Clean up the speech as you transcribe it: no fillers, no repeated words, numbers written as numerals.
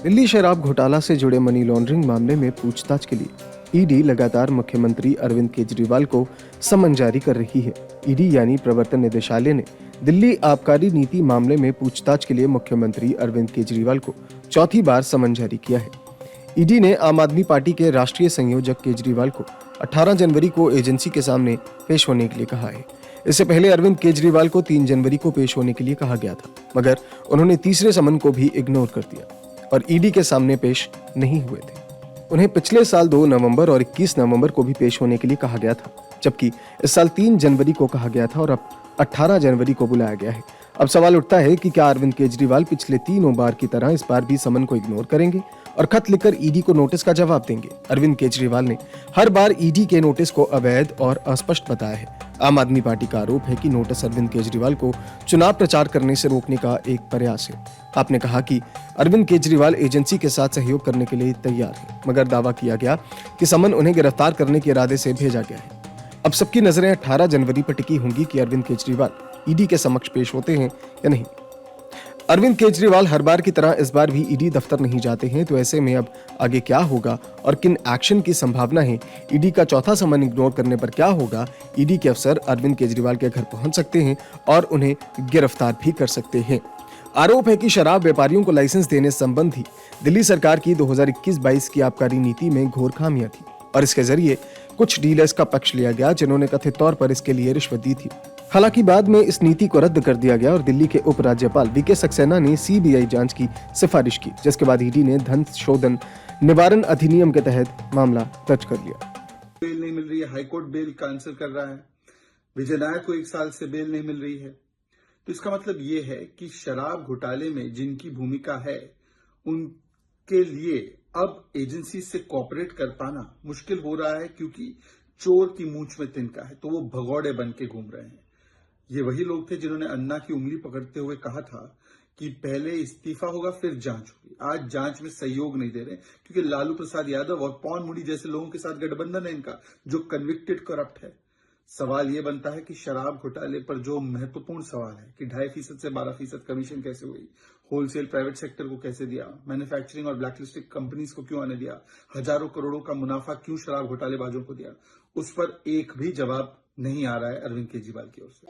दिल्ली शराब घोटाला से जुड़े मनी लॉन्ड्रिंग मामले में पूछताछ के लिए ईडी लगातार मुख्यमंत्री अरविंद केजरीवाल को समन जारी कर रही है। ईडी यानी प्रवर्तन निदेशालय ने दिल्ली आबकारी नीति मामले में पूछताछ के लिए मुख्यमंत्री अरविंद केजरीवाल को चौथी बार समन जारी किया है। ईडी ने आम आदमी पार्टी के राष्ट्रीय संयोजक केजरीवाल को 18 जनवरी को एजेंसी के सामने पेश होने के लिए कहा है। इससे पहले अरविंद केजरीवाल को 3 जनवरी को पेश होने के लिए कहा गया था, मगर उन्होंने तीसरे समन को भी इग्नोर कर दिया और ईडी के सामने पेश नहीं हुए थे। उन्हें पिछले साल 2 नवंबर और 21 नवंबर को भी पेश होने के लिए कहा गया था, जबकि इस साल 3 जनवरी को कहा गया था और अब 18 जनवरी को बुलाया गया है। अब सवाल उठता है कि क्या अरविंद केजरीवाल पिछले तीनों बार की तरह इस बार भी समन को इग्नोर करेंगे और खत लिखकर ईडी को नोटिस का जवाब देंगे। अरविंद केजरीवाल ने हर बार ईडी के नोटिस को अवैध और अस्पष्ट बताया है। आम आदमी पार्टी का आरोप है कि नोटिस अरविंद केजरीवाल को चुनाव प्रचार करने से रोकने का एक प्रयास है। आपने कहा कि अरविंद केजरीवाल एजेंसी के साथ सहयोग करने के लिए तैयार है, मगर दावा किया गया कि समन उन्हें गिरफ्तार करने के इरादे से भेजा गया है। अब सबकी नजरें 18 जनवरी पर टिकी होंगी कि अरविंद केजरीवाल ईडी के समक्ष पेश होते हैं या नहीं। अरविंद केजरीवाल हर बार की तरह इस बार भी ईडी दफ्तर नहीं जाते हैं, तो ऐसे में अब आगे क्या होगा और किन एक्शन की संभावना है? ईडी का चौथा समन इग्नोर करने पर क्या होगा? ईडी के अफसर अरविंद केजरीवाल के घर पहुंच सकते हैं और उन्हें गिरफ्तार भी कर सकते हैं। आरोप है कि शराब व्यापारियों को लाइसेंस देने संबंधी दिल्ली सरकार की 2021-22 की आबकारी नीति में घोर खामियां थी और इसके जरिए कुछ डीलर्स का पक्ष लिया गया, जिन्होंने कथित तौर पर इसके लिए रिश्वत दी थी। हालांकि बाद में इस नीति को रद्द कर दिया गया और दिल्ली के उप राज्यपाल वीके सक्सेना ने सीबीआई जांच की सिफारिश की, जिसके बाद ईडी ने धन शोधन निवारण अधिनियम के तहत मामला दर्ज कर लिया। बेल नहीं मिल रही है, हाईकोर्ट बेल कैंसिल कर रहा है, विजय नायर को 1 साल से बेल नहीं मिल रही है। तो इसका मतलब ये है कि शराब घोटाले में जिनकी भूमिका है उनके लिए अब एजेंसी से कोऑपरेट कर पाना मुश्किल हो रहा है, क्योंकि चोर की मूंछ में तिनका है, तो वो भगौड़े बन के घूम रहे हैं। ये वही लोग थे जिन्होंने अन्ना की उंगली पकड़ते हुए कहा था कि पहले इस्तीफा होगा फिर जांच होगी। आज जांच में सहयोग नहीं दे रहे, क्योंकि लालू प्रसाद यादव और पवन मुंडी जैसे लोगों के साथ गठबंधन है इनका, जो कन्विक्टेड करप्ट है। सवाल ये बनता है कि शराब घोटाले पर जो महत्वपूर्ण सवाल है कि 2.5% से 12% कमीशन कैसे हुई, होलसेल प्राइवेट सेक्टर को कैसे दिया, मैन्युफैक्चरिंग और ब्लैकलिस्टेड कंपनीज को क्यों आने दिया, हजारों करोड़ों का मुनाफा क्यों शराब घोटालेबाजों को दिया, उस पर एक भी जवाब नहीं आ रहा है अरविंद केजरीवाल की ओर से।